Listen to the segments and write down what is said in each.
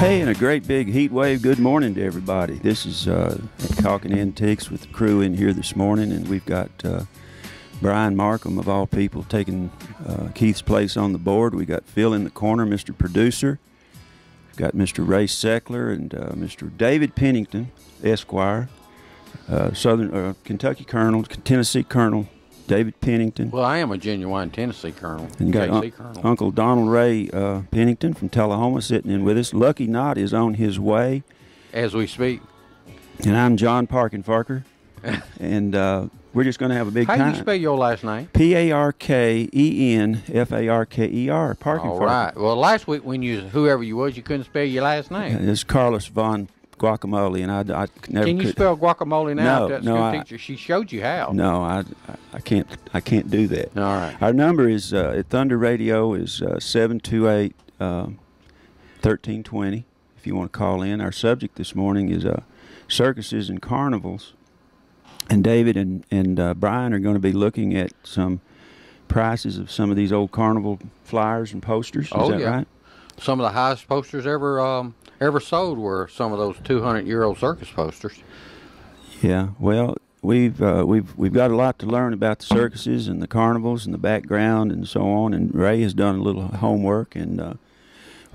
Hey, and a great big heat wave. Good morning to everybody. This is Talking Antiques with the crew in here this morning, and we've got Brian Markham, of all people, taking Keith's place on the board. We got Phil in the corner, Mr. Producer. We've got Mr. Ray Seckler and Mr. David Pennington, Esquire, Southern Kentucky Colonel, Tennessee Colonel David Pennington. Well, I am a genuine Tennessee Colonel. And you got Colonel. Uncle Donald Ray Pennington from Tullahoma sitting in with us. Lucky Knott is on his way as we speak. And I'm John Parkenfarker. And we're just going to have a big time. How do you spell your last name? P-A-R-K-E-N-F-A-R-K-E-R. Parkenfarker. All right. Well, last week when you whoever you was, you couldn't spell your last name. It's Carlos Von Guacamole, and I never Can you could. spell guacamole now? No, That no, teacher, she showed you how. No, I can't do that. All right. Our number is at Thunder Radio is 728-1320. If you want to call in. Our subject this morning is circuses and carnivals, and David and Brian are going to be looking at some prices of some of these old carnival flyers and posters. Is that right? Some of the highest posters ever sold were some of those 200-year-old circus posters. Yeah, well, we've got a lot to learn about the circuses and the carnivals and the background and so on. And Ray has done a little homework, and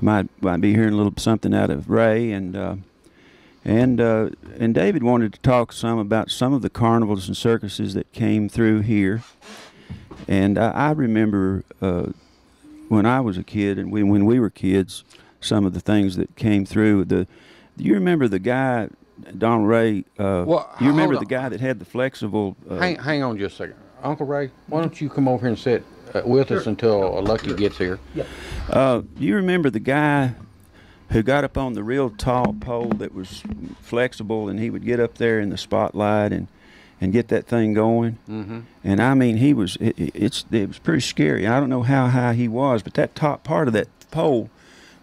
might be hearing a little something out of Ray. And David wanted to talk some about some of the carnivals and circuses that came through here. And I remember when I was a kid, and when we were kids, some of the things that came through. Do you remember the guy, Donald Ray? Well, you remember the guy that had the flexible? Hang on just a second, Uncle Ray. Why don't you come over here and sit with us until Lucky gets here? Do you remember the guy who got up on the real tall pole that was flexible, and he would get up there in the spotlight and get that thing going? Mm-hmm. And I mean, it was pretty scary. I don't know how high he was, but that top part of that pole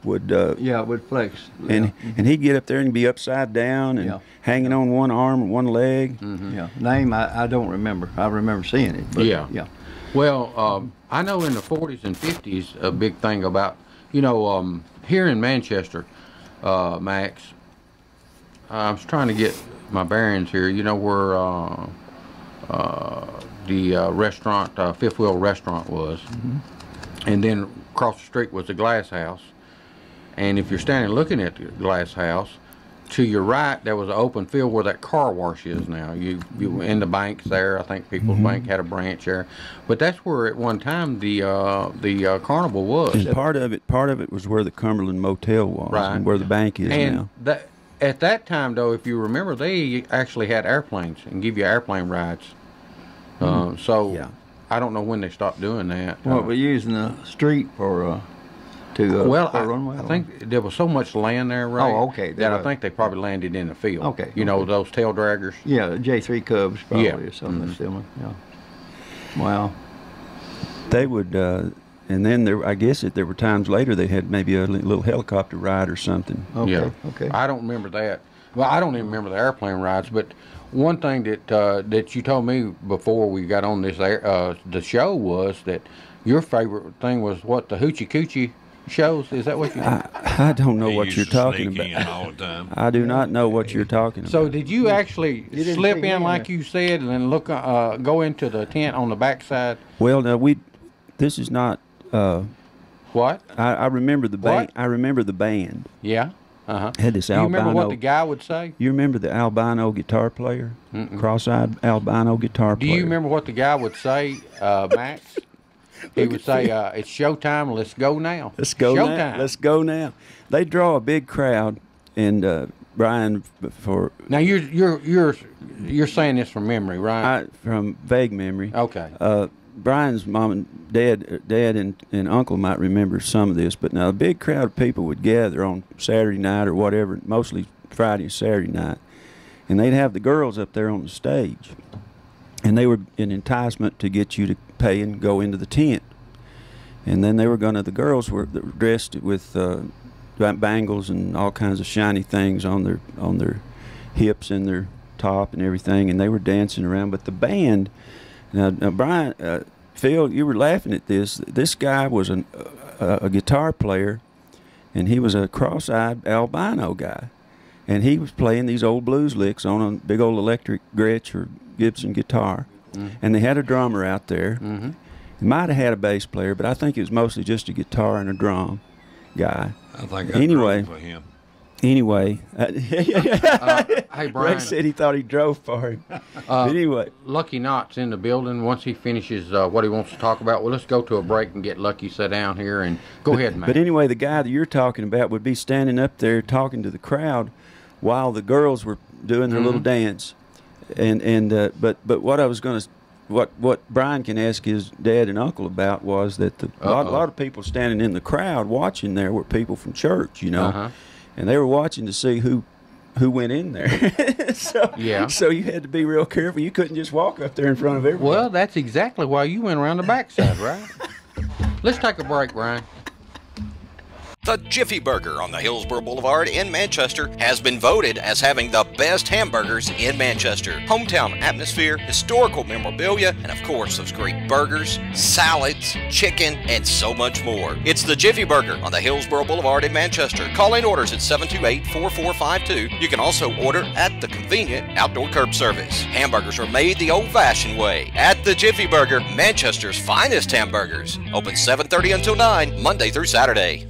would it would flex. And he'd get up there and be upside down and hanging on one arm and one leg. Mm-hmm. Yeah, name I don't remember. I remember seeing it. But yeah. Well, I know in the 40s and 50s a big thing about here in Manchester, Max. I was trying to get my bearings here. You know where the restaurant, Fifth Wheel Restaurant was, and then across the street was the Glass House. And if you're standing looking at the Glass House, to your right there was an open field where that car wash is now. You in the banks there. I think People's Bank had a branch there, but that's where at one time the carnival was. And part of it was where the Cumberland Motel was, right, and where the bank is now. At that time, though, if you remember, they actually had airplanes and give you airplane rides. I don't know when they stopped doing that. Well, we're using the street for runway. I think there was so much land there, right? Oh, okay. That I think they probably landed in the field. Okay. You know, those tail draggers. Yeah, the J3 Cubs probably or something similar. Yeah. Wow. They would, and then I guess there were times later they had maybe a little helicopter ride or something. Okay. Yeah. Okay. I don't remember that. Well, I don't even remember the airplane rides, but one thing that you told me before we got on this the show was that your favorite thing was what, the Hoochie Coochie shows? Is that what you? I don't know what you're talking about. All the time. I do not know what you're talking about. So did you actually slip in like you said, and then go into the tent on the backside? Well, no, this is not. What? I remember the band. What? I remember the band. Yeah. Had this Do you albino. remember what the guy would say? You remember the albino guitar player? Cross-eyed albino guitar player. Do you remember what the guy would say, Max? He would say, "It's showtime. Let's go now. Let's go showtime. now. Let's go now." They draw a big crowd, and Brian now you're saying this from memory, right? From vague memory. Okay. Brian's mom and dad and uncle might remember some of this, but now a big crowd of people would gather on Saturday night or whatever, mostly Friday and Saturday night, and they'd have the girls up there on the stage. And they were an enticement to get you to pay and go into the tent. And then the girls were dressed with bangles and all kinds of shiny things on their hips and their top and everything, and they were dancing around. But the band, now Brian, Phil, you were laughing at this. This guy was a guitar player, and he was a cross-eyed albino guy, and he was playing these old blues licks on a big old electric Gretsch or Gibson guitar, and they had a drummer out there. He might have had a bass player, but I think it was mostly just a guitar and a drum guy. I think I drove for him. Anyway, Hey, Brian. Rex said he thought he drove for him. But anyway, Lucky Knot's in the building. Once he finishes what he wants to talk about, well, let's go to a break and get Lucky set down here. And go ahead, Matt. But anyway, the guy that you're talking about would be standing up there talking to the crowd while the girls were doing their little dance. But what I was going to, what Brian can ask his dad and uncle about was that a lot of people standing in the crowd watching there were people from church, you know. And they were watching to see who went in there. So you had to be real careful. You couldn't just walk up there in front of everyone. Well, that's exactly why you went around the backside, right? Let's take a break, Brian. The Jiffy Burger on the Hillsborough Boulevard in Manchester has been voted as having the best hamburgers in Manchester. Hometown atmosphere, historical memorabilia, and of course those great burgers, salads, chicken, and so much more. It's the Jiffy Burger on the Hillsborough Boulevard in Manchester. Call in orders at 728-4452. You can also order at the convenient outdoor curb service. Hamburgers are made the old-fashioned way at the Jiffy Burger, Manchester's finest hamburgers. Open 7:30 until 9, Monday through Saturday.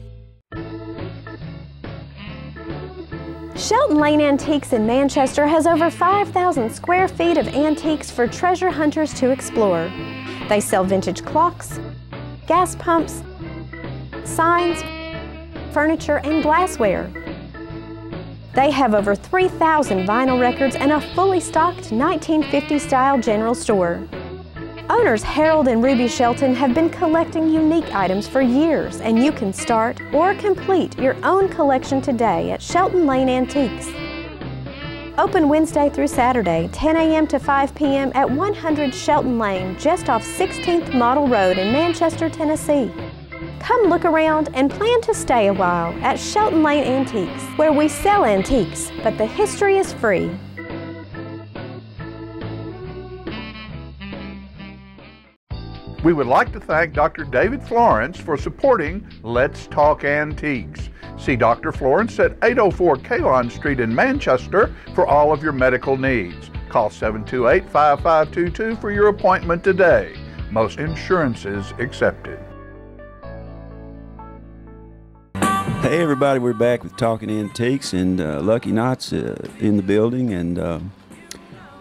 Shelton Lane Antiques in Manchester has over 5,000 square feet of antiques for treasure hunters to explore. They sell vintage clocks, gas pumps, signs, furniture, and glassware. They have over 3,000 vinyl records and a fully stocked 1950-style general store. Owners Harold and Ruby Shelton have been collecting unique items for years, and you can start or complete your own collection today at Shelton Lane Antiques. Open Wednesday through Saturday, 10 a.m. to 5 p.m. at 100 Shelton Lane, just off 16th Model Road in Manchester, Tennessee. Come look around and plan to stay a while at Shelton Lane Antiques, where we sell antiques, but the history is free. We would like to thank Dr. David Florence for supporting Let's Talk Antiques. See Dr. Florence at 804 Kalon Street in Manchester for all of your medical needs. Call 728-5522 for your appointment today. Most insurances accepted. Hey everybody, we're back with Talking Antiques, and Lucky Knot's in the building, and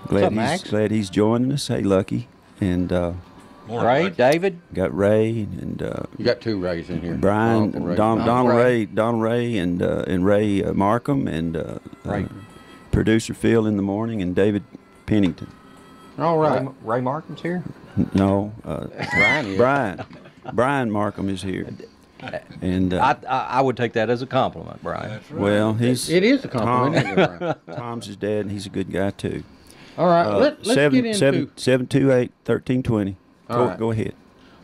glad he's joining us. Hey Lucky, and Ray, David, got Ray, and You got two Rays in here. Brian, Ray. Donald Ray, and Ray Markham, and producer Phil in the morning, and David Pennington. All right. Ray Markham's here. No, Brian is. Brian Markham is here, and I would take that as a compliment, Brian. That's right. well, It is a compliment, isn't it, Brian? Tom's his dad, and he's a good guy too. All right, let's get into 728-1320. Go ahead.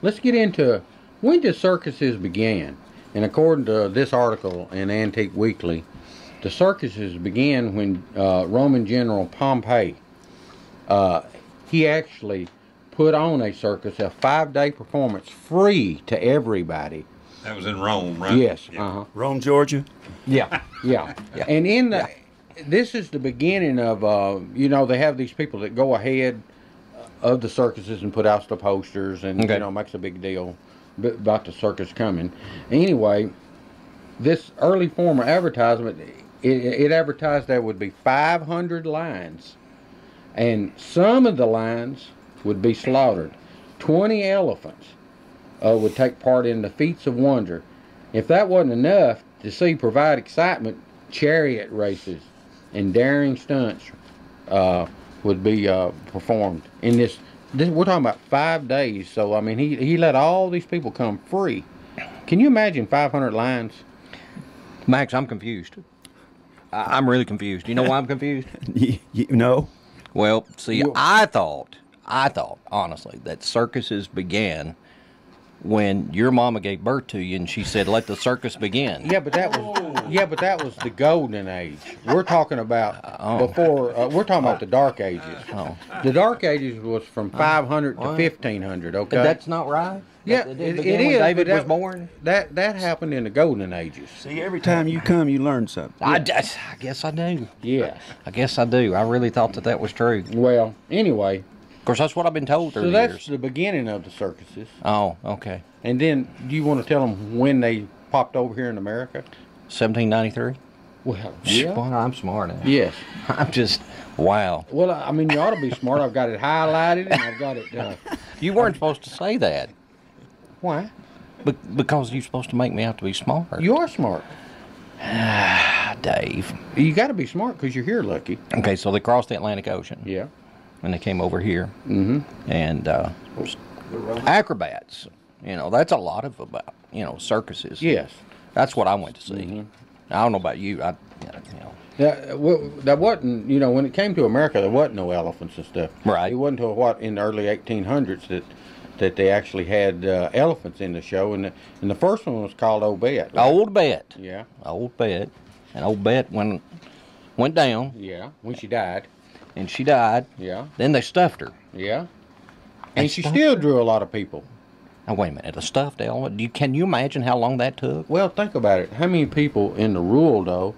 Let's get into when the circuses began. And according to this article in Antique Weekly, the circuses began when Roman General Pompey, he actually put on a circus, a 5-day performance, free to everybody. That was in Rome, right? Yes. Yeah. Rome, Georgia. Yeah. Yeah. And in the this is the beginning of they have these people that go ahead of the circuses and put out the posters and makes a big deal about the circus coming. Anyway, this early form of advertisement, it advertised there would be 500 lions, and some of the lions would be slaughtered. 20 elephants would take part in the feats of wonder. If that wasn't enough to provide excitement, chariot races and daring stunts would be performed in this. We're talking about 5 days. So I mean, he let all these people come free. Can you imagine 500 lions? Max, I'm confused. I'm really confused. You know why I'm confused? You know? Well, see, I thought honestly that circuses began when your mama gave birth to you and she said, "Let the circus begin." Yeah, but that was the golden age. We're talking about before. We're talking about the dark ages. Oh. The dark ages was from 500 to 1500. Okay, That's not right. yeah, That it begin is. when David but was born. That happened in the golden ages. See, every time you come, you learn something. I guess I do. Yes. I guess I do. I really thought that was true. Of Well, anyway, course, that's what I've been told through so the that's years. the beginning of the circuses. Oh, okay. And then, do you want to tell them when they popped over here in America? 1793. Well, yeah. Boy, I'm smart. Now. Yes. I'm just wow. Well, I mean, you ought to be smart. I've got it highlighted and I've got it. You weren't supposed to say that. Why? Because you're supposed to make me out to be smart. You are smart. Dave. You got to be smart because you're here, Lucky. Okay, so they crossed the Atlantic Ocean. Yeah. And they came over here. Mm-hmm. And acrobats. You know, that's a lot of about, circuses. Yes. That's what I went to see. Mm-hmm. I don't know about you. That wasn't, when it came to America, there wasn't no elephants and stuff. Right. It wasn't until in the early 1800s that they actually had elephants in the show, and the first one was called Old Bet. Old Bet. Yeah. Old Bet. And Old Bet went down. Yeah. When she died. And she died. Yeah. Then they stuffed her. Yeah. They And she stuffed still drew a lot of people. Now wait a minute, a stuffed elephant. Can you imagine how long that took? Well, think about it. How many people in the rural, though,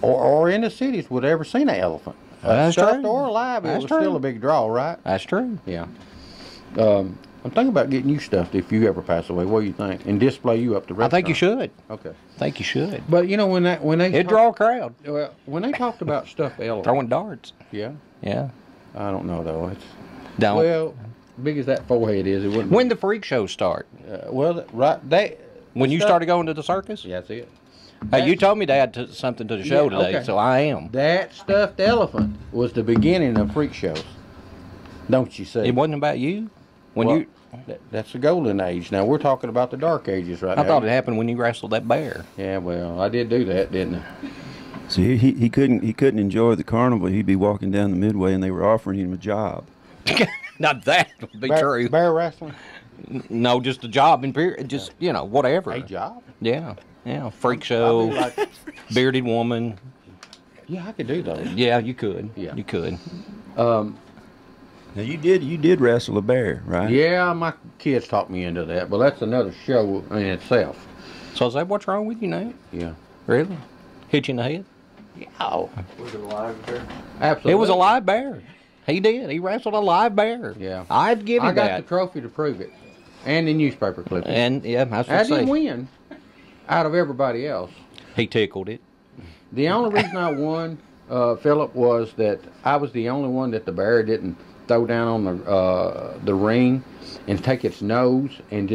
or in the cities would ever seen an elephant? That's Stuffed true. or alive, That's it was true. still a big draw, right? That's true. Yeah. I'm thinking about getting you stuffed if you ever pass away. What do you think? And display you up the I restaurant. think you should. Okay. I think you should. But when they It'd draw a crowd. well, when they talked about stuffed elephant, Throwing darts. yeah, Yeah. I don't know though. It's Don't. well, big as that forehead is, it wouldn't. When the freak shows start? When you started going to the circus? Yeah, that's it. Hey, you told me to add something to the show Yeah, today, okay. so I am. That stuffed elephant was the beginning of freak shows. Don't you see? It wasn't about you? That's the golden age. Now we're talking about the dark ages right now. I thought it happened when you wrestled that bear. Yeah, well, I did do that, didn't I? See, he couldn't enjoy the carnival. He'd be walking down the midway, and they were offering him a job. Now that would be true. Bear wrestling? No, just a job in period. Just, whatever. A job? Yeah. Yeah. Freak show, like, bearded woman. yeah, I could do those. Yeah, you could. Yeah. You could. Now you did wrestle a bear, right? Yeah, my kids talked me into that, but that's another show in itself. So is that what's wrong with you now? Yeah. Really? Hit you in the head? Oh, Was it alive there? absolutely. It was a live bear. He did. He wrestled a live bear. Yeah. I'd give him I got that. the trophy to prove it, and the newspaper clippings. And yeah, that's what I I say. didn't win out of everybody else. He tickled it. The only reason I won, Philip, was that I was the only one that the bear didn't throw down on the ring and take its nose and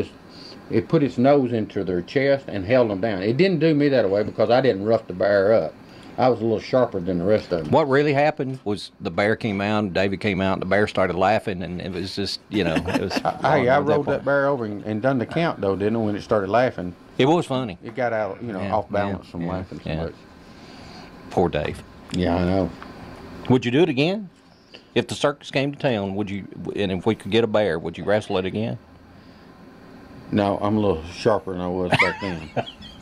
it put its nose into their chest and held them down. It didn't do me that way because I didn't rough the bear up. I was a little sharper than the rest of them. What really happened was the bear came out, David came out, and the bear started laughing, and it was just, it was. Hey, I rolled that bear over and done the count though, didn't I? When it started laughing, It was funny. it got out, off balance from laughing so much. Poor Dave. Yeah, I know. Would you do it again? If the circus came to town, and if we could get a bear, would you wrestle it again? No, I'm a little sharper than I was back then.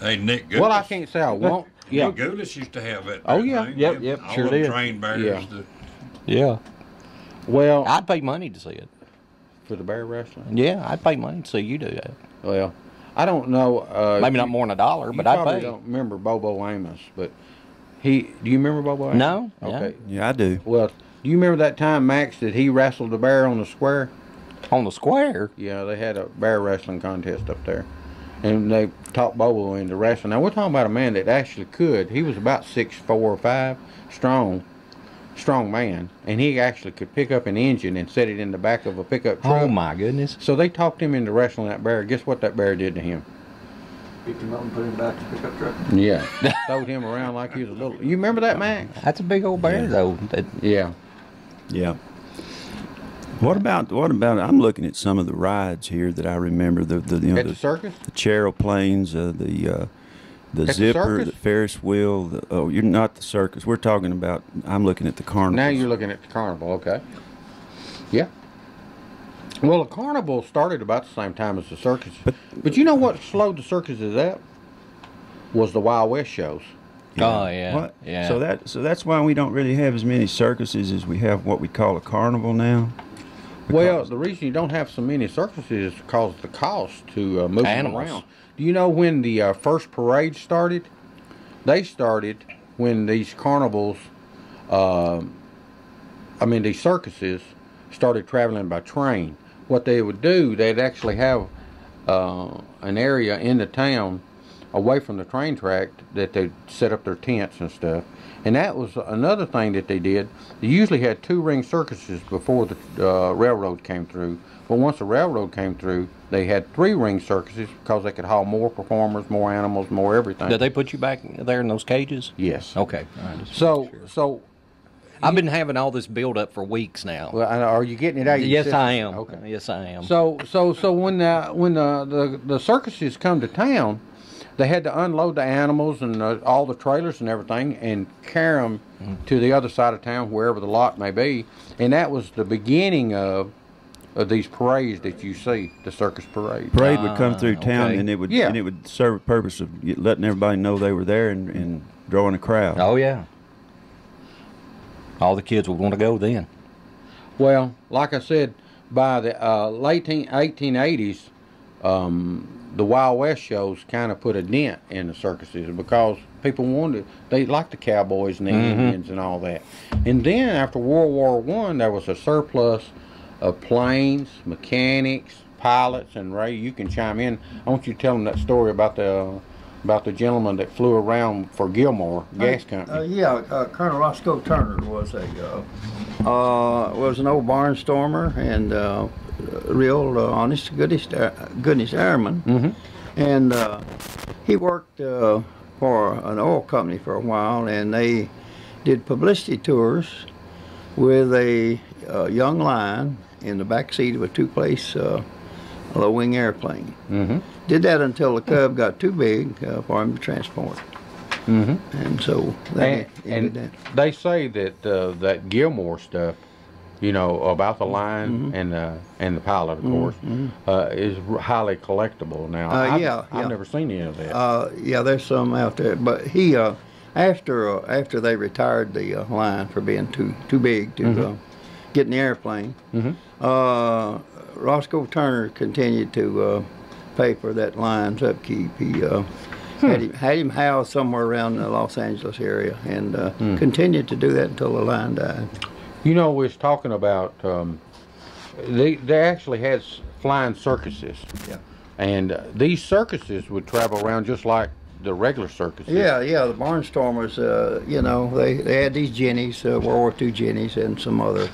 Hey, Nick Goulis. Well, I can't say I won't. Yeah. Nick Goulis used to have that. Oh, yeah. thing. Yep, All sure them did. trained bears. Yeah. Yeah. Well, I'd pay money to see it. for the bear wrestling. Yeah, I'd pay money to see you do that. Well, I don't know. Maybe not more than $1, You but I'd probably pay. don't remember Bobo Amos, but do you remember Bobo Amos? No. Okay. Yeah, I do. Well, do you remember that time, Max, that he wrestled the bear on the square? On the square? Yeah, they had a bear wrestling contest up there. And they taught Bobo into wrestling. Now, we're talking about a man that actually could. He was about 6'4" or 5", strong man. And he actually could pick up an engine and set it in the back of a pickup truck. Oh, my goodness. So they talked him into wrestling that bear. Guess what that bear did to him? Picked him up and put him back to pickup truck. Yeah. Throwed him around like he was a little... You remember that, Max? That's a big old bear, though. Yeah. Yeah. What about? I'm looking at some of the rides here that I remember. At the circus? the Charoplanes, the the zipper, circus? the Ferris wheel. You're not the circus. We're talking about. I'm looking at the carnival. Now you're looking at the carnival, okay. Yeah. Well, the carnival started about the same time as the circuses. But you know what slowed the circuses up? Was the Wild West shows. Oh yeah, What? yeah. So that's why we don't really have as many circuses as we have what we call a carnival now. Well, the reason you don't have so many circuses is because of the cost to move them Animals. around. Do you know when the first parade started? They started when these carnivals, these circuses started traveling by train. What they would do, they'd actually have an area in the town away from the train track that they'd set up their tents and stuff. And that was another thing that they did. They usually had 2 ring circuses before the railroad came through. But once the railroad came through, they had 3 ring circuses because they could haul more performers, more animals, more everything. Did they put you back there in those cages? Yes. Okay. All right, So I've been having all this build up for weeks now. well, are you getting it out? Yes, I am. Okay. Yes, I am. So when the circuses come to town, they had to unload the animals and all the trailers and everything and carry them to the other side of town, wherever the lot may be. And that was the beginning of these parades that you see, the circus parade. Parade would come through town, okay. and it would Yeah. and it would serve a purpose of letting everybody know they were there and drawing a crowd. Oh yeah. All the kids would want to go then. Well, like I said, by the late 1880s, the Wild West shows kind of put a dent in the circuses because people they liked the cowboys and the Indians and all that. And then after World War I, there was a surplus of planes, mechanics, pilots, and Ray, you can chime in. I want you to tell them that story about the gentleman that flew around for Gilmore Gas Company. Colonel Roscoe Turner was an old barnstormer and real honest goodness airman. And he worked for an oil company for a while, and they did publicity tours with a young lion in the back seat of a 2-place low-wing airplane. Did that until the cub got too big for him to transport. And so that ended that. They say that that Gilmore stuff, you know, about the lion and the pilot, of course, is highly collectable. Now, I've never seen any of that. Yeah, there's some out there, but he after they retired the lion for being too big to get in the airplane, Roscoe Turner continued to pay for that lion's upkeep. He had him housed somewhere around the Los Angeles area, and continued to do that until the lion died. You know, we was talking about they actually had flying circuses. Yeah. And these circuses would travel around just like the regular circuses. Yeah, the barnstormers, you know, they had these Jennies, World War II Jennies, and some other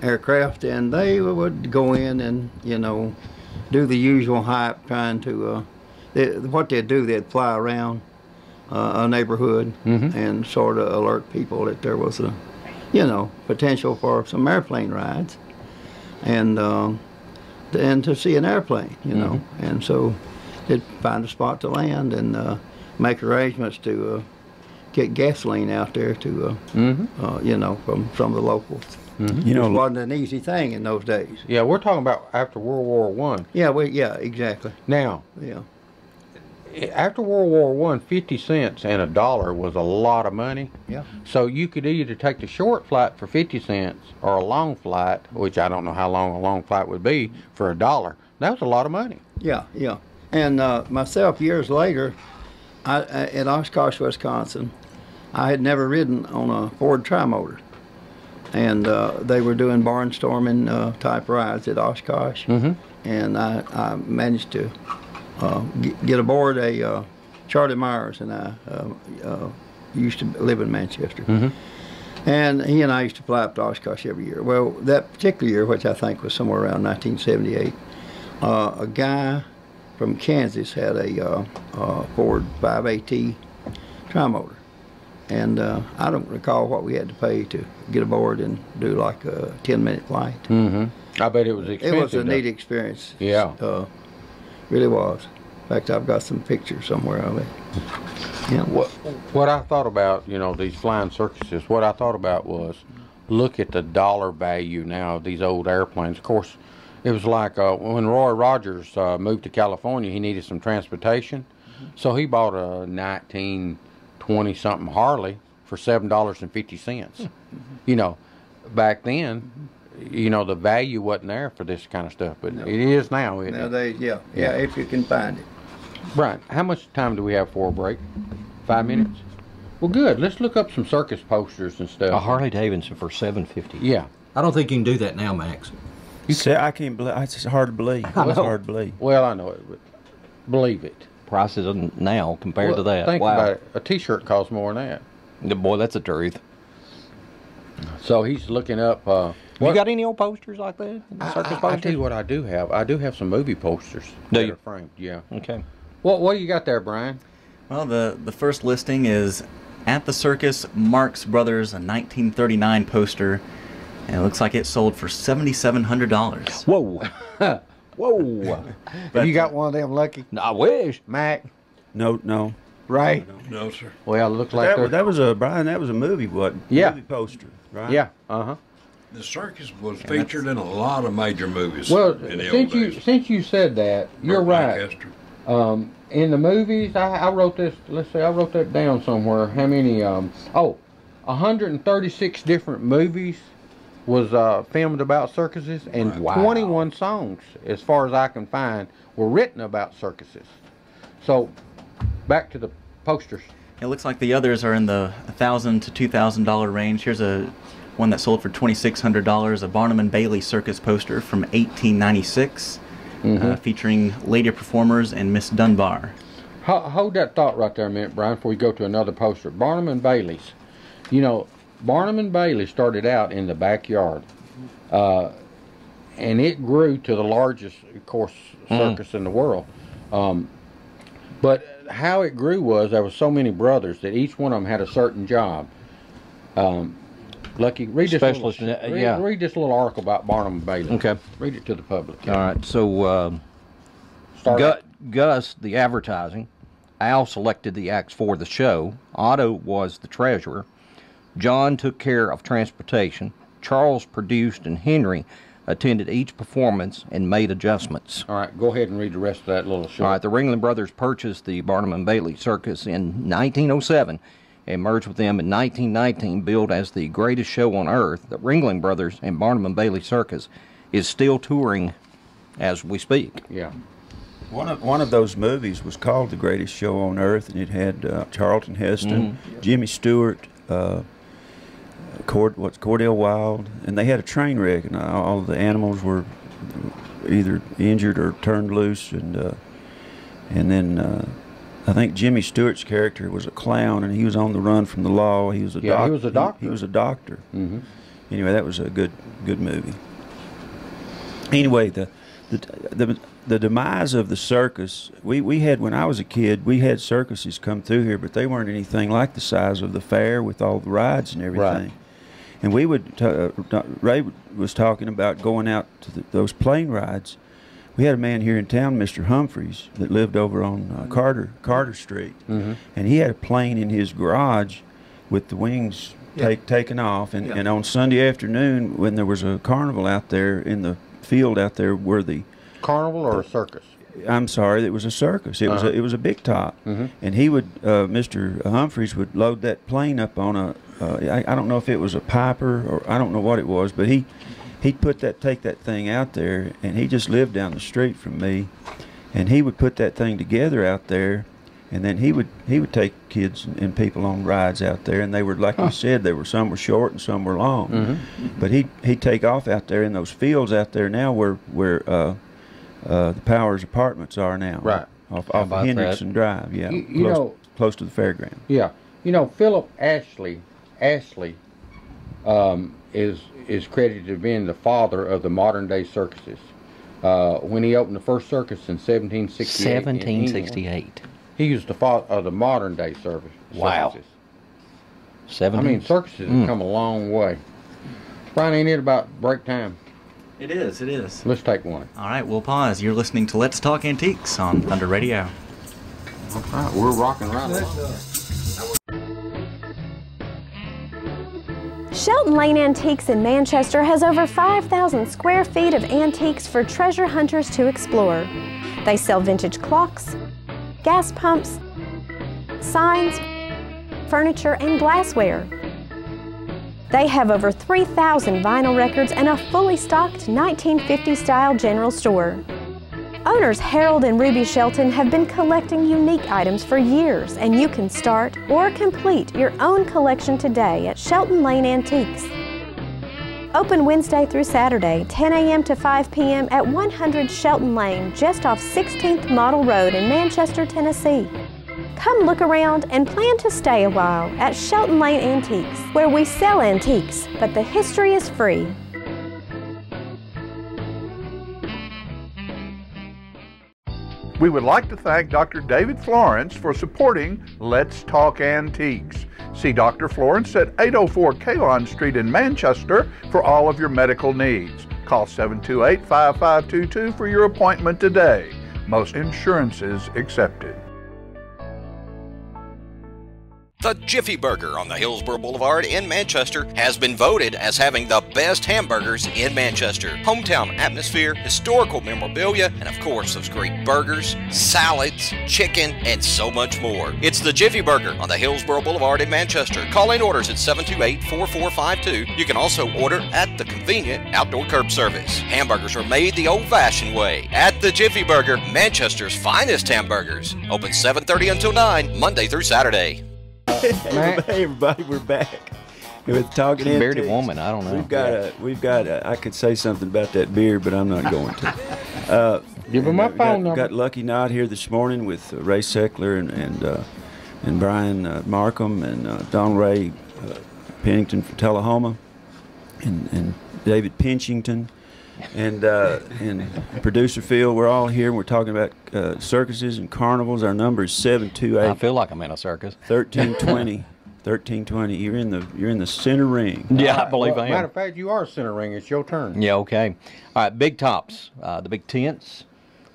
aircraft, and they would go in and, you know, do the usual hype, trying to, what they'd do, they'd fly around a neighborhood and sort of alert people that there was a, you know, potential for some airplane rides, and to see an airplane, you know, and so they'd find a spot to land and make arrangements to get gasoline out there to, you know, from some of the locals. You know, it wasn't an easy thing in those days. Yeah, we're talking about after World War I. Yeah, exactly. Now, yeah, after World War I, 50 cents and $1 was a lot of money. Yeah. So you could either take the short flight for 50 cents or a long flight, which I don't know how long a long flight would be, for $1. That was a lot of money. Yeah. And myself, years later, in Oshkosh, Wisconsin, I had never ridden on a Ford Trimotor. And they were doing barnstorming type rides at Oshkosh. And I managed to get aboard a Charlie Myers, and I used to live in Manchester. And he and I used to fly up to Oshkosh every year. Well, that particular year, which I think was somewhere around 1978, a guy from Kansas had a Ford 5AT Trimotor. And I don't recall what we had to pay to get aboard and do like a 10-minute flight. I bet it was expensive. It was a neat experience. Yeah. Really was. In fact, I've got some pictures somewhere of it. Yeah. What I thought about, you know, these flying circuses, what I thought about was look at the dollar value now of these old airplanes. Of course, it was like when Roy Rogers moved to California, he needed some transportation. So he bought a 1920-something Harley for $7.50. You know, back then, you know, the value wasn't there for this kind of stuff, but it is now, isn't it? Yeah, if you can find it. Brian, how much time do we have for a break? 5 minutes? Well, good. Let's look up some circus posters and stuff. A Harley Davidson for $750. Yeah. I don't think you can do that now, Max. You say I can't believe. It's hard to believe. It's hard to believe. Well, I know it, but believe it. Prices now compared to that. Think wow. about it. A T-shirt costs more than that. Boy, that's the truth. So he's looking up. You got any old posters like that? Circus posters? I tell you what I do have. I do have some movie posters. Do that you? are framed. Yeah. Okay. What do you got there, Brian? Well, the first listing is at the circus, Marx Brothers, a 1939 poster, and it looks like it sold for $7,700. Whoa. Whoa. Have you got one of them, Lucky? No, I wish. Mac? No. Right? No, sir. Well, it looks like That was a Brian. That was a movie, wasn't it? Yeah. Movie poster, right? Yeah. Uh-huh. The circus was featured in a lot of major movies Well, in the old days. since you said that, you're right. Lancaster. In the movies, I wrote this. Let's see, I wrote that down somewhere. How many? 136 different movies was filmed about circuses, and 21 songs, as far as I can find, were written about circuses. So, back to the posters. It looks like the others are in the $1,000 to $2,000 range. Here's one that sold for $2,600, a Barnum and Bailey circus poster from 1896, featuring lady performers and Miss Dunbar. Hold that thought right there a minute, Brian, before we go to another poster. Barnum and Bailey's. You know, Barnum and Bailey started out in the backyard, and it grew to the largest, of course, circus in the world. But how it grew was there were so many brothers that each one of them had a certain job. Lucky, read this read this little article about Barnum and Bailey. Okay. Read it to the public. All right. So, Gus, the advertising. Al selected the acts for the show. Otto was the treasurer. John took care of transportation. Charles produced, and Henry attended each performance and made adjustments. All right, go ahead and read the rest of that little short. All right, the Ringling Brothers purchased the Barnum and Bailey Circus in 1907 and merged with them in 1919, billed as the greatest show on earth. The Ringling Brothers and Barnum and Bailey Circus is still touring as we speak. Yeah. One of those movies was called The Greatest Show on Earth, and it had Charlton Heston, Jimmy Stewart, Cordell Wild, and they had a train wreck, and all the animals were either injured or turned loose, and then I think Jimmy Stewart's character was a clown, and he was on the run from the law. He was a doctor. He was a doctor. He was a doctor. Anyway, that was a good movie. Anyway, the demise of the circus, we had, when I was a kid, we had circuses come through here, but they weren't anything like the size of the fair with all the rides and everything. Right. And we would, Ray was talking about going out to those plane rides. We had a man here in town, Mr. Humphreys, that lived over on Carter Street. And he had a plane in his garage with the wings taken off. And on Sunday afternoon, when there was a carnival out there in the field out there where the carnival or a circus? I'm sorry, it was a circus. It was a big top, and he would Mr. Humphreys would load that plane up on a I don't know if it was a Piper or I don't know what it was, but he'd take that thing out there, and he just lived down the street from me, and he would put that thing together out there, and then he would take kids and people on rides out there, and they were, like you said, some were short and some were long, but he'd take off out there in those fields out there now where the Powers Apartments are now, right off Hendrickson Drive, close to the fairground. Yeah, you know, Philip Ashley is credited to being the father of the modern day circuses. When he opened the first circus in 1768. 1768. He was the father of the modern day circuses. Wow. I mean, circuses have come a long way. Brian, ain't it about break time? It is. Let's take one. All right, we'll pause. You're listening to Let's Talk Antiques on Thunder Radio. All right, we're rocking right along. Shelton Lane Antiques in Manchester has over 5,000 square feet of antiques for treasure hunters to explore. They sell vintage clocks, gas pumps, signs, furniture, and glassware. They have over 3,000 vinyl records and a fully stocked 1950-style general store. Owners Harold and Ruby Shelton have been collecting unique items for years, and you can start or complete your own collection today at Shelton Lane Antiques. Open Wednesday through Saturday, 10 a.m. to 5 p.m. at 100 Shelton Lane, just off 16th Model Road in Manchester, Tennessee. Come look around and plan to stay a while at Shelton Lane Antiques, where we sell antiques, but the history is free. We would like to thank Dr. David Florence for supporting Let's Talk Antiques. See Dr. Florence at 804 Kalon Street in Manchester for all of your medical needs. Call 728-5522 for your appointment today. Most insurances accepted. The Jiffy Burger on the Hillsborough Boulevard in Manchester has been voted as having the best hamburgers in Manchester. Hometown atmosphere, historical memorabilia, and of course those great burgers, salads, chicken, and so much more. It's the Jiffy Burger on the Hillsborough Boulevard in Manchester. Call in orders at 728-4452. You can also order at the convenient outdoor curb service. Hamburgers are made the old-fashioned way at the Jiffy Burger, Manchester's finest hamburgers. Open 7:30 until 9, Monday through Saturday. Hey everybody, we're back with Talking Some bearded Antiques. woman, I don't know. We've got I could say something about that beard, but I'm not going to. Give him my phone number. Got Lucky Knot here this morning with Ray Seckler and Brian Markham and Don Ray Pennington from Tullahoma and David Pinchington and producer Phil. We're all here. And we're talking about circuses and carnivals. Our number is 728. I feel like I'm in a circus. 1320. 1320. You're in the center ring. Yeah, I believe I am. Matter of fact, you are center ring. It's your turn. Yeah, okay. All right, big tops. The big tents,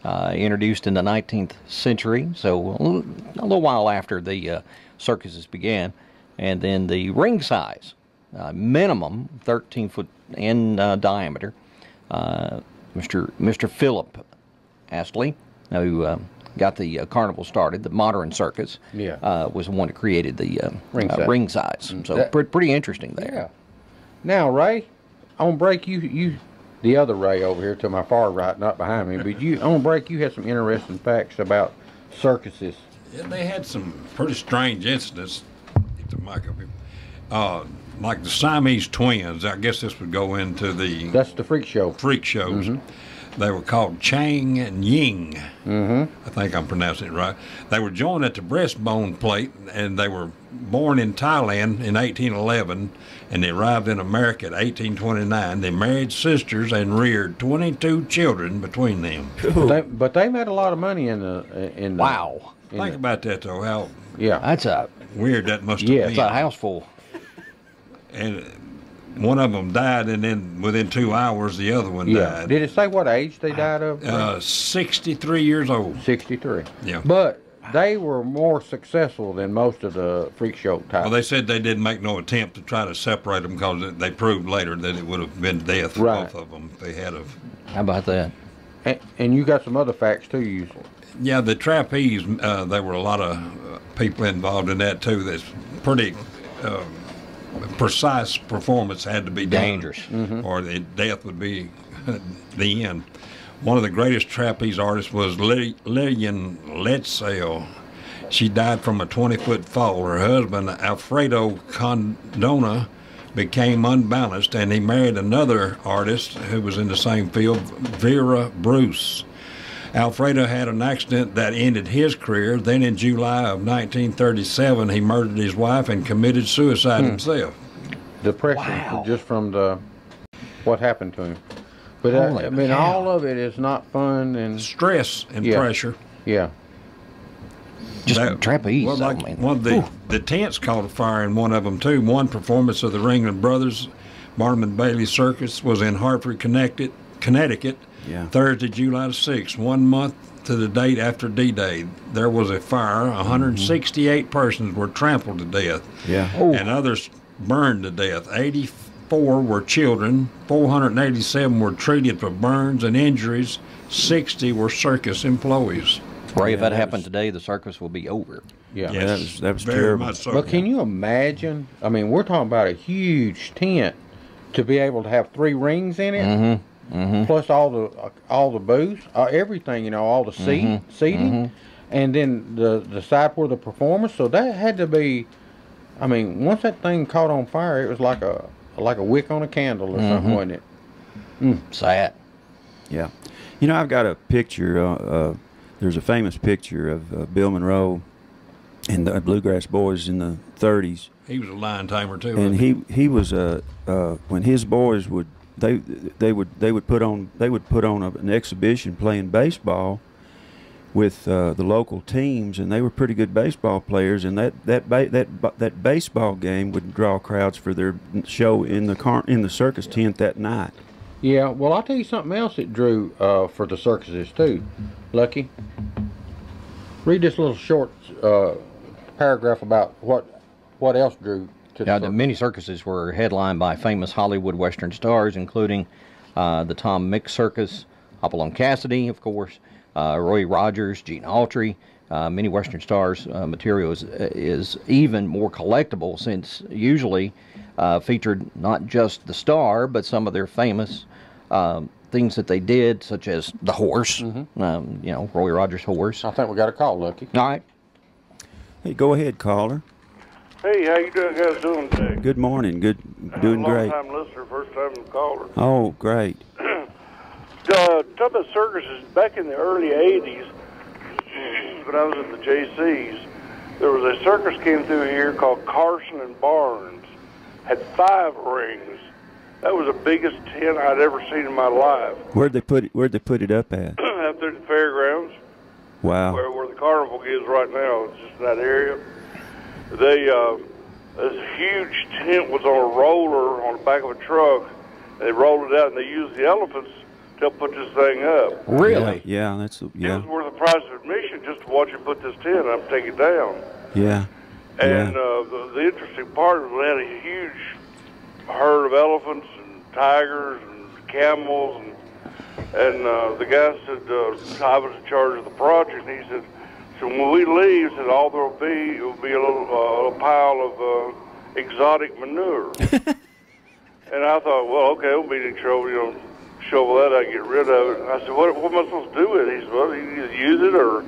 introduced in the 19th century, so a little while after the circuses began. And then the ring size, minimum 13 foot in diameter. Mr. Philip Astley, who got the carnival started, the modern circus, was the one that created the ring size. So pretty interesting there. Yeah. Now, Ray, on break, you the other Ray over here to my far right, not behind me, but on break you had some interesting facts about circuses. Yeah, they had some pretty strange incidents. Get the mic up here. Like the Siamese twins, I guess this would go into the... That's the freak show. Freak shows. Mm-hmm. They were called Chang and Ying. Mm-hmm. I think I'm pronouncing it right. They were joined at the breastbone plate, and they were born in Thailand in 1811, and they arrived in America at 1829. They married sisters and reared 22 children between them. But they made a lot of money in the Wow. Think about that, though, how That's a weird that must have been. it's a house full. And one of them died, and then within 2 hours, the other one died. Did it say what age they died of? 63 years old. 63. Yeah. But they were more successful than most of the freak show types. Well, they said they didn't make no attempt to try to separate them because they proved later that it would have been death for both of them if they had of. How about that? And you got some other facts too. You. Yeah, the trapeze. There were a lot of people involved in that too. That's pretty. Precise performance had to be done, dangerous, or the death would be the end. One of the greatest trapeze artists was Lillian Letzel. She died from a 20-foot fall. Her husband, Alfredo Condona, became unbalanced, and he married another artist who was in the same field, Vera Bruce. Alfredo had an accident that ended his career. Then in July of 1937, he murdered his wife and committed suicide himself. Depression, just from what happened to him. But I mean, all of it is not fun and stress and pressure. Yeah. Just trapeze. Well, like one of the tents caught a fire in one of them too. One performance of the Ringling Brothers, Barnum and Bailey Circus, was in Hartford, Connecticut. Yeah. Thursday, July the 6th, 1 month to the date after D-Day. There was a fire. 168 persons were trampled to death. Yeah. And others burned to death. 84 were children, 487 were treated for burns and injuries, 60 were circus employees. Ray, if that happened today, the circus will be over. Yeah, Yes, that was very terrible. much so. But can you imagine? I mean, we're talking about a huge tent to be able to have 3 rings in it, plus all the booths, everything. You know, all the seating, and then the side for the performers. So that had to be. I mean, once that thing caught on fire, it was like a wick on a candle or something, wasn't it? Sad. Yeah. You know, I've got a picture. There's a famous picture of Bill Monroe and the Bluegrass Boys in the 30s. He was a lion tamer too. And he was when his boys would they would put on an exhibition playing baseball with the local teams, and they were pretty good baseball players, and that baseball game would draw crowds for their show in the circus tent that night. Yeah. Well, I'll tell you something else that drew for the circuses too. Lucky, read this little short paragraph about what else drew to the many circuses were headlined by famous Hollywood Western stars, including the Tom Mix Circus, Hopalong Cassidy, of course, Roy Rogers, Gene Autry. Many Western stars material is even more collectible, since usually featured not just the star, but some of their famous things that they did, such as the horse, you know, Roy Rogers' horse. I think we got a call, Lucky. All right. Hey, go ahead, caller. Hey, how you guys doing today? Good morning. Good, doing great. Long time listener, first time caller. Oh, great. Talk about circuses back in the early '80s. When I was at the JC's, there was a circus came through here called Carson and Barnes. Had 5 rings. That was the biggest tent I'd ever seen in my life. Where'd they put it up at? Out there at the fairgrounds. Wow. Where the carnival is right now. It's just in that area. This huge tent was on a roller on the back of a truck. They rolled it out, and they used the elephants to put this thing up. Really? Yeah, that's It was worth the price of admission just to watch it put this tent up, take it down. Yeah. And the interesting part was we had a huge herd of elephants and tigers and camels, and the guy said I was in charge of the project, and he said, so when we leave, said all there will be a little pile of exotic manure. And I thought, well, okay, it won't be any trouble, you know, shovel that out, get rid of it. And I said, what am I supposed to do with it? He said, well, you can either use it or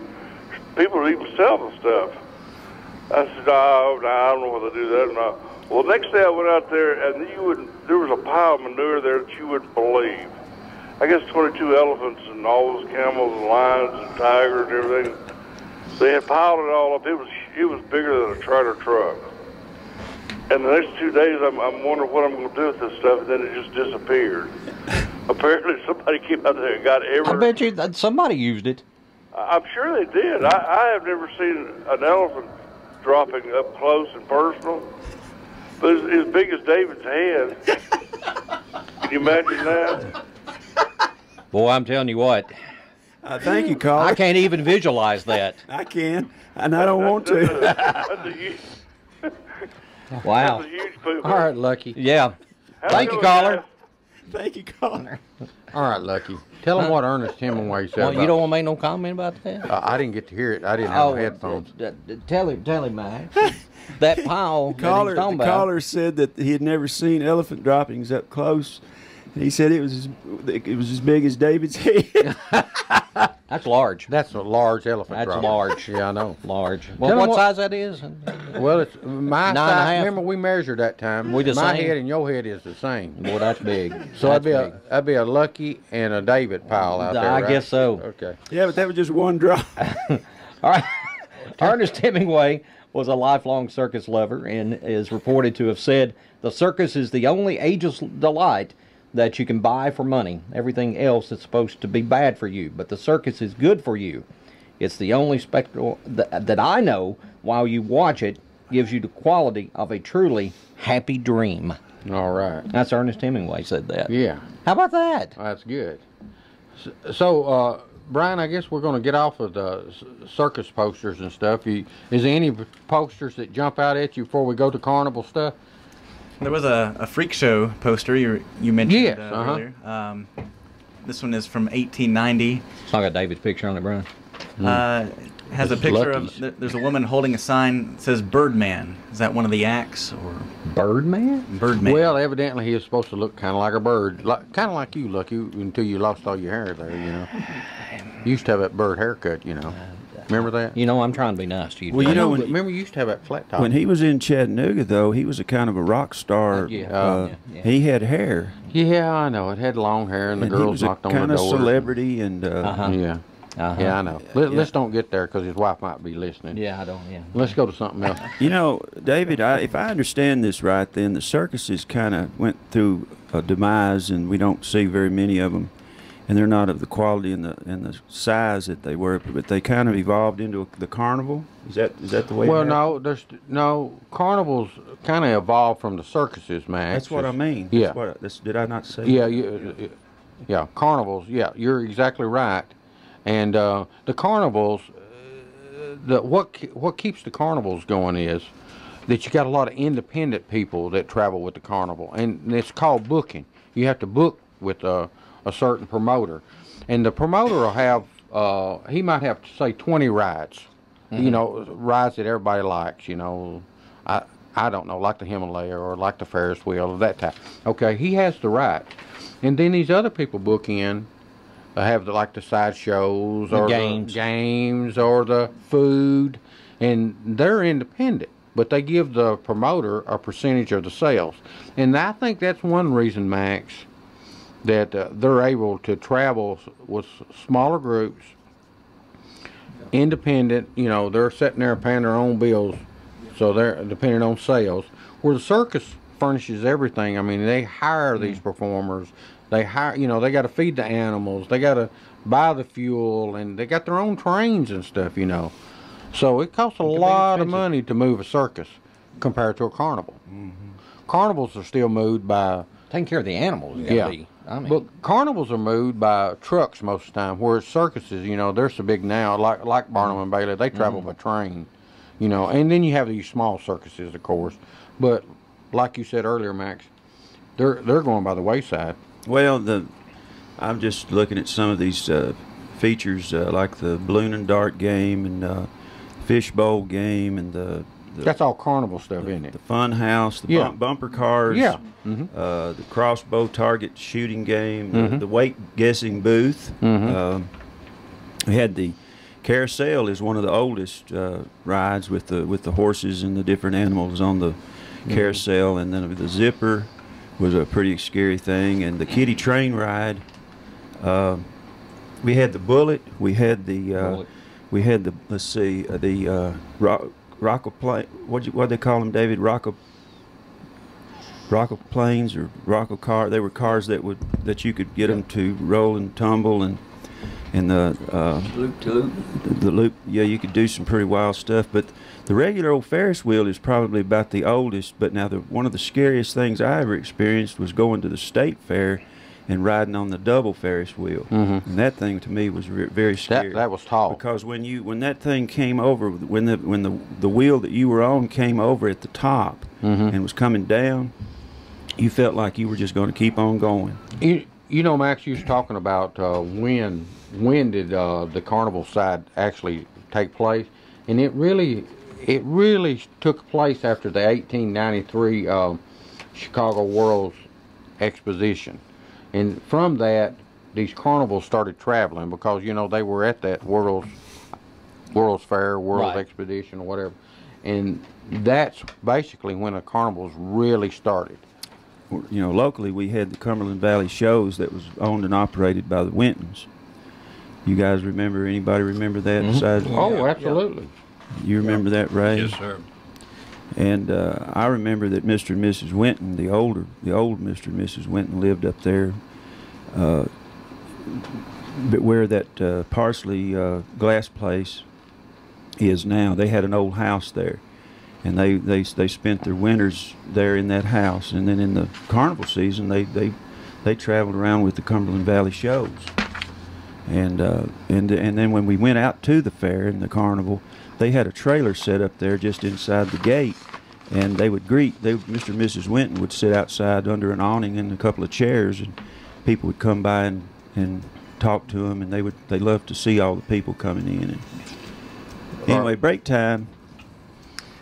people even sell the stuff. I said, no, I don't know whether to do that. Well, next day I went out there, and there was a pile of manure there that you wouldn't believe. I guess 22 elephants and all those camels and lions and tigers and everything. They had piled it all up. It was bigger than a trailer truck. And the next 2 days, I'm wondering what I'm going to do with this stuff, and then it just disappeared. Apparently, somebody came out there and got every... I bet you that somebody used it. I'm sure they did. I have never seen an elephant dropping up close and personal, but it's as big as David's head. Can you imagine that? Boy, I'm telling you what. Thank you, caller. I can't even visualize that. I can, and I don't want to. That's a huge, Wow. that's a huge poop. All right, Lucky. Yeah. How's Thank it you, going, caller. guys? Thank you, caller. All right, Lucky. Tell them what Ernest Hemingway said. Well, about, you don't want to make no comment about that? I didn't get to hear it. I didn't have headphones. Tell him, Max. That pile that he's talking The about. caller said that he had never seen elephant droppings up close. He said it was as big as David's head. That's large. That's a large elephant That's drop. large. Yeah, I know. Large. Tell Well, him what what- size that is? Well, it's my 9.5. size. Remember, we measured that time. We the my same? head and your head is the same. Boy, that's big. So that's that'd be a Lucky and a David pile out there. I right? guess so. Okay. Yeah, but that was just one drop. All right. Ernest Hemingway was a lifelong circus lover and is reported to have said, "The circus is the only ageless delight that you can buy for money. Everything else is supposed to be bad for you, but the circus is good for you. It's the only spectacle that I know, while you watch it, gives you the quality of a truly happy dream." All right. That's Ernest Hemingway said that. Yeah. How about that? That's good. So, Brian, I guess we're going to get off of the circus posters and stuff. Is there any posters that jump out at you before we go to carnival stuff? There was a freak show poster you mentioned Yes, earlier. This one is from 1890. It's not got David's picture on it, Brian. Has a It's picture Lucky's. of there's a woman holding a sign that says Birdman. Is that one of the acts or Birdman? Birdman? Well, evidently he is supposed to look kind of like a bird, kind of like you, Lucky, until you lost all your hair there. You know, you used to have that bird haircut. You know, remember that? You know, I'm trying to be nice to you. Well, you know, when, remember you used to have that flat top. when he was in Chattanooga, though, he was a kind of a rock star. Yeah. He had hair. Yeah, I know. It had long hair, and the And he girls was a knocked on the kind of door. celebrity, and Yeah. Yeah, I know. Let's don't get there because his wife might be listening. Yeah, I don't. Yeah. Let's go to something else. you know, David, if I understand this right, then the circuses kind of went through a demise, and we don't see very many of them, and they're not of the quality and the size that they were, but they kind of evolved into the carnival. Is that the way? Well, it happened? no. Carnivals kind of evolved from the circuses, man. That's what I mean. Yeah. Did I not say? Yeah, yeah. Carnivals. Yeah, you're exactly right. And the carnivals, what keeps the carnivals going is that you got a lot of independent people that travel with the carnival, and it's called booking. You have to book with a certain promoter, and the promoter will have he might have to say 20 rides, you know, rides that everybody likes. You know, I don't know, like the Himalaya or like the Ferris wheel or that type. Okay, he has the right, and then these other people book in. Have like the side shows or the games or the food, and they're independent, but they give the promoter a percentage of the sales. And I think that's one reason, Max, that they're able to travel with smaller groups, independent. You know, they're sitting there paying their own bills, so they're depending on sales. Where the circus furnishes everything. I mean, they hire these performers. They hire, you know, they got to feed the animals, they got to buy the fuel, and they got their own trains and stuff, you know. So it costs a lot of money to move a circus compared to a carnival. Carnivals are still moved by Taking care of the animals. yeah. But carnivals are moved by trucks most of the time, whereas circuses, you know, they're so big now, like Barnum and Bailey, they travel by train, you know. And then you have these small circuses, of course. But like you said earlier, Max, they're going by the wayside. Well, I'm just looking at some of these features, like the balloon and dart game and fishbowl game and That's all carnival stuff, isn't it? The fun house, the bumper cars, the crossbow target shooting game, the weight guessing booth. We had the carousel is one of the oldest rides with the horses and the different animals on the carousel, and then the zipper was a pretty scary thing, and the kiddie train ride. We had the bullet. We had the let's see, the rockle-plane. What they call them, David? Rockle-planes or rockle car. They were cars that you could get them to roll and tumble, and the loop. Yeah, you could do some pretty wild stuff. But the regular old Ferris wheel is probably about the oldest. But now one of the scariest things I ever experienced was going to the state fair and riding on the double Ferris wheel. And that thing to me was very scary. That was tall. Because when that thing came over, when the wheel that you were on came over at the top and was coming down, you felt like you were just going to keep on going. You know, Max, you was talking about when did the carnival side actually take place, and it really took place after the 1893 Chicago World's Exposition. And from that, these carnivals started traveling because, you know, they were at that World's Fair, World Expedition, or whatever. And that's basically when the carnivals really started. You know, locally we had the Cumberland Valley shows that was owned and operated by the Wintons. You guys remember? Anybody remember that? Besides, Oh, absolutely. You remember that, Ray? Yes, sir. And I remember that Mr. and Mrs. Winton, the old Mr. and Mrs. Winton, lived up there, but where that Parsley glass place is now. They had an old house there, and they spent their winters there in that house. And then in the carnival season, they traveled around with the Cumberland Valley shows. And then when we went out to the fair and the carnival, they had a trailer set up there just inside the gate, and they would greet. Mr. and Mrs. Winton would sit outside under an awning and a couple of chairs, and people would come by and talk to them, and they loved to see all the people coming in. And anyway, break time.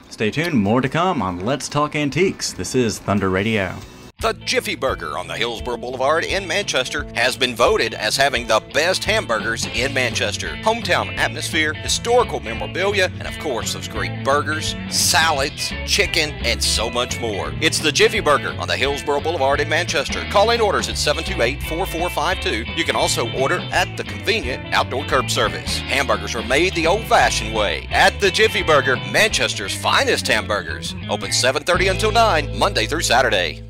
Stay tuned, more to come on Let's Talk Antiques. This is Thunder Radio. The Jiffy Burger on the Hillsborough Boulevard in Manchester has been voted as having the best hamburgers in Manchester. Hometown atmosphere, historical memorabilia, and of course those great burgers, salads, chicken, and so much more. It's the Jiffy Burger on the Hillsborough Boulevard in Manchester. Call in orders at 728-4452. You can also order at the convenient outdoor curb service. Hamburgers are made the old-fashioned way at the Jiffy Burger, Manchester's finest hamburgers. Open 7:30 until 9, Monday through Saturday.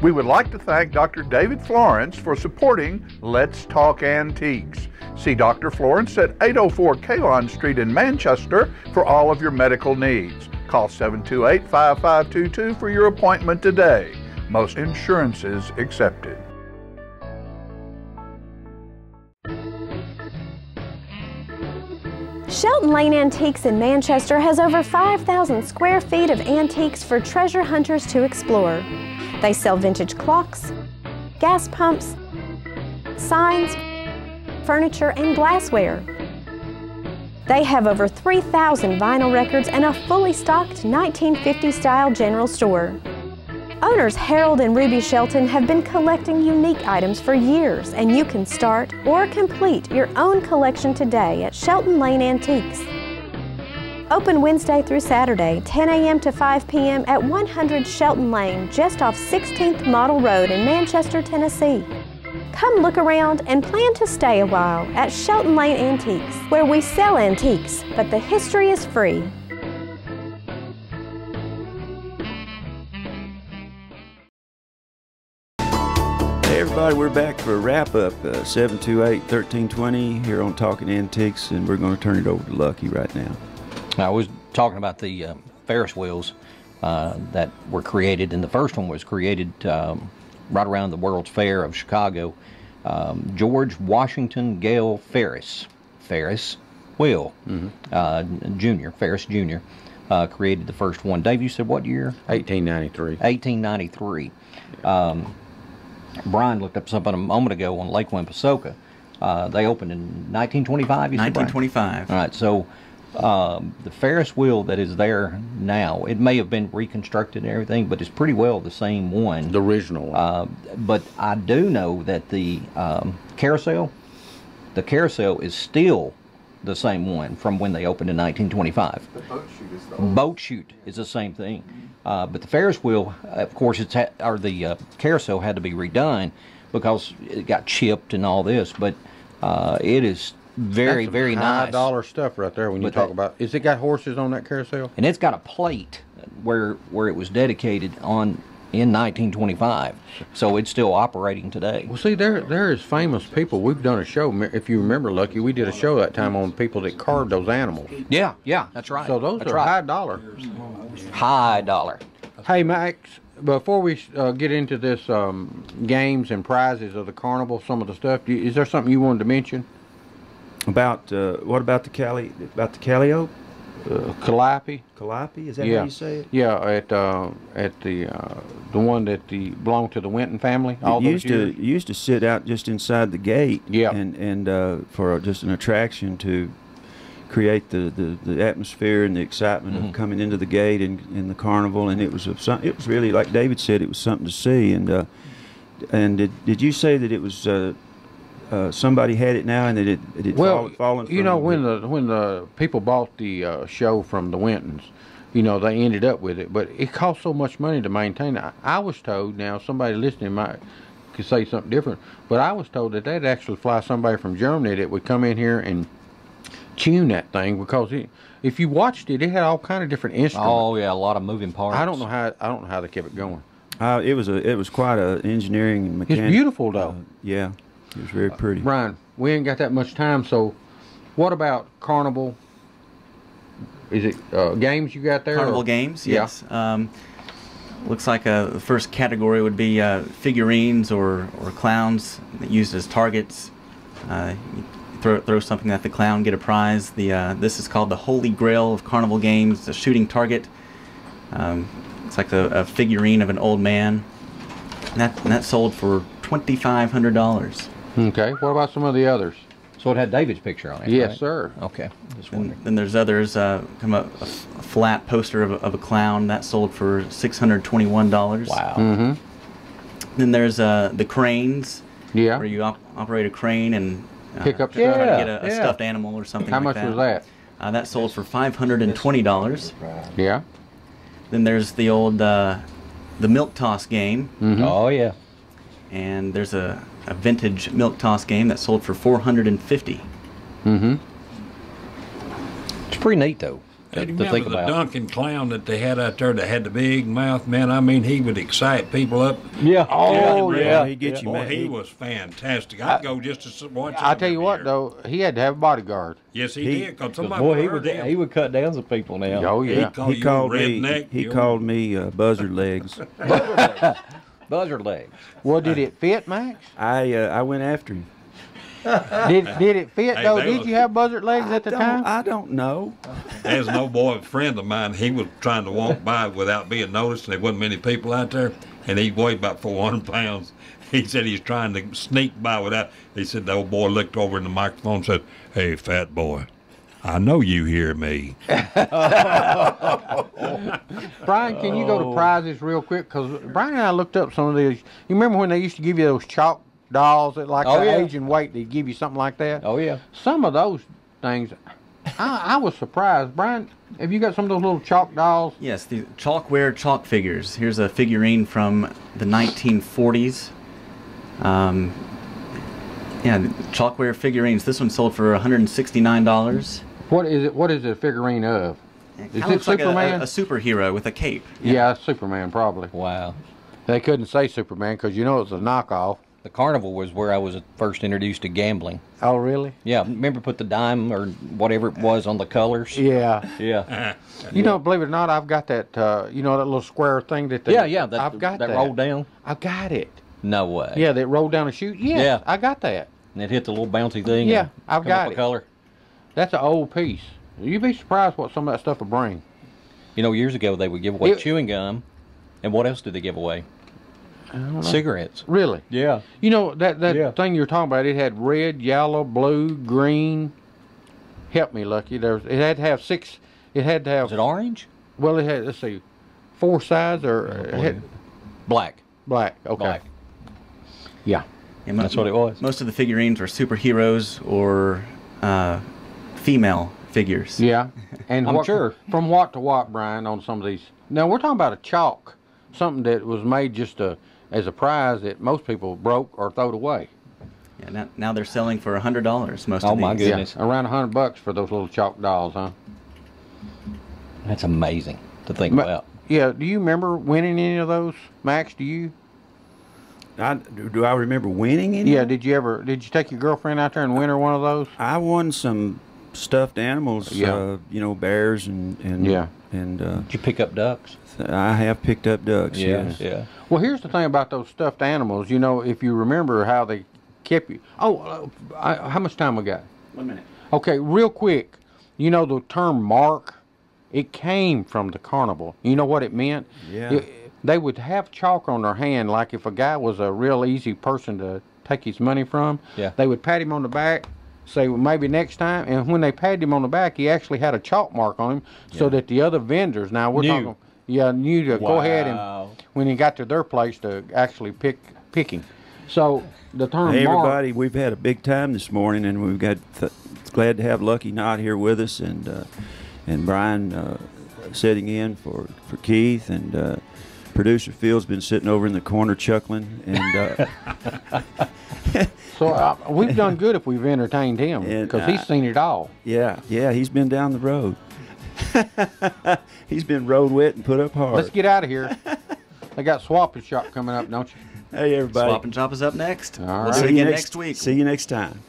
We would like to thank Dr. David Florence for supporting Let's Talk Antiques. See Dr. Florence at 804 Kalon Street in Manchester for all of your medical needs. Call 728-5522 for your appointment today. Most insurances accepted. Shelton Lane Antiques in Manchester has over 5,000 square feet of antiques for treasure hunters to explore. They sell vintage clocks, gas pumps, signs, furniture, and glassware. They have over 3,000 vinyl records and a fully stocked 1950-style general store. Owners Harold and Ruby Shelton have been collecting unique items for years, and you can start or complete your own collection today at Shelton Lane Antiques. Open Wednesday through Saturday, 10 a.m. to 5 p.m. at 100 Shelton Lane, just off 16th Model Road in Manchester, Tennessee. Come look around and plan to stay a while at Shelton Lane Antiques, where we sell antiques, but the history is free. Hey everybody, we're back for a wrap-up, 728-1320 here on Talking Antiques, and we're going to turn it over to Lucky right now. I was talking about the Ferris wheels that were created, and the first one was created right around the World's Fair of Chicago. George Washington Gale Ferris wheel, Jr., Ferris Jr., created the first one. Dave, you said what year? 1893. 1893. Brian looked up something a moment ago on Lake Winnepesaukah. They opened in 1925, you said, 1925. Brian? All right, so the Ferris wheel that is there now, it may have been reconstructed and everything, but it's pretty well the same one. The original one. But I do know that the carousel is still the same one from when they opened in 1925. The boat chute is the Boat chute is the same thing. But the Ferris wheel, of course, the carousel had to be redone because it got chipped and all this, but it is very, very nice. $high-dollar stuff right there when you talk about. Is it got horses on that carousel? And it's got a plate where it was dedicated in 1925, so it's still operating today. Well, see, there is famous people. We've done a show. If you remember, Lucky, we did a show that time on people that carved those animals. Yeah, that's right. So those that's are right. high dollar. High dollar. Hey, Max, before we get into this games and prizes of the carnival, some of the stuff, is there something you wanted to mention? About what about the Calliope? Calliope. Calliope, is that how you say it? Yeah, at the one that belonged to the Winton family. It used to sit out just inside the gate. Yeah. And for just an attraction to create the atmosphere and the excitement of coming into the gate and the carnival, and it was really, like David said, it was something to see. And did you say that it was somebody had it now and that it had fallen from? You know, when the people bought the show from the Wintons, you know, they ended up with it, but it cost so much money to maintain it. I was told, now somebody listening could say something different, but I was told that they'd actually fly somebody from Germany that would come in here and tune that thing, because if you watched it, it had all kind of different instruments. Oh yeah, a lot of moving parts. I don't know how they kept it going. It was quite a engineering and mechanical. It's beautiful though. Yeah, it was very pretty. Brian, we ain't got that much time, so what about carnival? Is it games you got there? Carnival games, yes. Looks like the first category would be figurines or clowns used as targets. You throw something at the clown, get a prize. This is called the Holy Grail of carnival games, the shooting target. It's like a figurine of an old man. And that sold for $2,500. Okay. What about some of the others? So it had David's picture on it. Yes, right? sir. Okay. Just And wondering. then there's others. A flat poster of a clown that sold for $621. Wow. Mm-hmm. Then there's the cranes. Yeah. Where you operate a crane and Pick up try to stuff. get a stuffed animal or something. How like much was that? That sold for $520. Yeah. Then there's the old the milk toss game. Mm-hmm. Oh yeah. And there's a vintage milk toss game that sold for $450. Mm-hmm. It's pretty neat though. Hey, do you to remember think the about. Duncan clown that they had out there that had the big mouth? Man, I mean, he would excite people up. Yeah. Oh, yeah. He'd get you Boy, mad. he was fantastic. I'd go just to watch him. I tell you every what, year. though, he had to have a bodyguard. Yes, he did. Because somebody Boy, heard he would cut down some people now. Oh, He yeah. called He you called redneck. me. He you called me buzzard legs. Buzzard legs. Well, did it fit, Max? I went after him. Did it fit, Hey, though? they Did was- you have buzzard legs at the time? I don't know. There's an old boy, a friend of mine. He was trying to walk by without being noticed, and there wasn't many people out there. And he weighed about 400 pounds. He said he's trying to sneak by without. He said the old boy looked over in the microphone and said, "Hey, fat boy, I know you hear me." Brian, can you go to prizes real quick? Because Brian and I looked up some of these. You remember when they used to give you those chalk dolls that, like, Oh, the yeah. age and weight, they'd give you something like that? Oh yeah. Some of those things, I was surprised. Brian, have you got some of those little chalk dolls? Yes, the chalkware chalk figures. Here's a figurine from the 1940s. Yeah, chalkware figurines. This one sold for $169. What is it? What is it a figurine of? Is Kinda it looks like Superman? a superhero with a cape. Yeah, Superman, probably. Wow. They couldn't say Superman because you know it's a knockoff. The carnival was where I was first introduced to gambling. Oh, really? Yeah, remember put the dime or whatever it was on the colors? Yeah. Yeah. You know, believe it or not, I've got that, you know, that little square thing that they... Yeah, I've got that. rolled down? I've got it. No way. Yeah, that rolled down a chute. Yes, Yeah. I got that. And it hit the little bouncy thing. Yeah, and I've come got up a it. color. That's an old piece. You'd be surprised what some of that stuff will bring. You know, years ago they would give away It- chewing gum. And what else did they give away? I don't know. Cigarettes. Really? Yeah. You know, that Yeah. thing you're talking about, it had red, yellow, blue, green. Help me, Lucky. It had to have 6... It had to have... Was it orange? Well, it had, let's see, 4 sides or... it had, Black. black. Okay. Black. Yeah. Yeah, That's what it was. Most of the figurines were superheroes or female figures. Yeah. And I'm sure. From what to what, Brian, on some of these? Now, we're talking about a chalk, something that was made just as a prize that most people broke or throwed away. Yeah, now they're selling for $100. Most Oh, of my these. goodness. Yeah, around $100 for those little chalk dolls, huh? That's amazing to think But- about. Yeah. Do you remember winning any of those, Max? Do you? Do I remember winning any? Yeah. Did you take your girlfriend out there and win her one of those? I won some stuffed animals. Yeah. You know, bears and Yeah. And Did you pick up ducks? I have picked up ducks. Yes. Yeah. Well, here's the thing about those stuffed animals. You know, if you remember how they kept you. Oh, how much time we got? 1 minute. Okay, real quick. You know the term mark? It came from the carnival. You know what it meant? Yeah. They would have chalk on their hand, like if a guy was a real easy person to take his money from. Yeah. They would pat him on the back, say, well, maybe next time. And when they patted him on the back, he actually had a chalk mark on him so that the other vendors, now we're Knew. talking, knew to go ahead and, Wow. when he got to their place, to actually pick him. So the term Hey, mark. everybody, we've had a big time this morning, and we've got glad to have Lucky not here with us, and Brian sitting in for Keith, and producer Phil's been sitting over in the corner chuckling, and So we've done good if we've entertained him, And, because he's seen it all. yeah, he's been down the road. He's been road wet and put up hard. Let's get out of here. They got Swap and Shop coming up, don't you? Hey, everybody. Swap and Chop is up next. All We'll right. see you See you again next week. See you next time.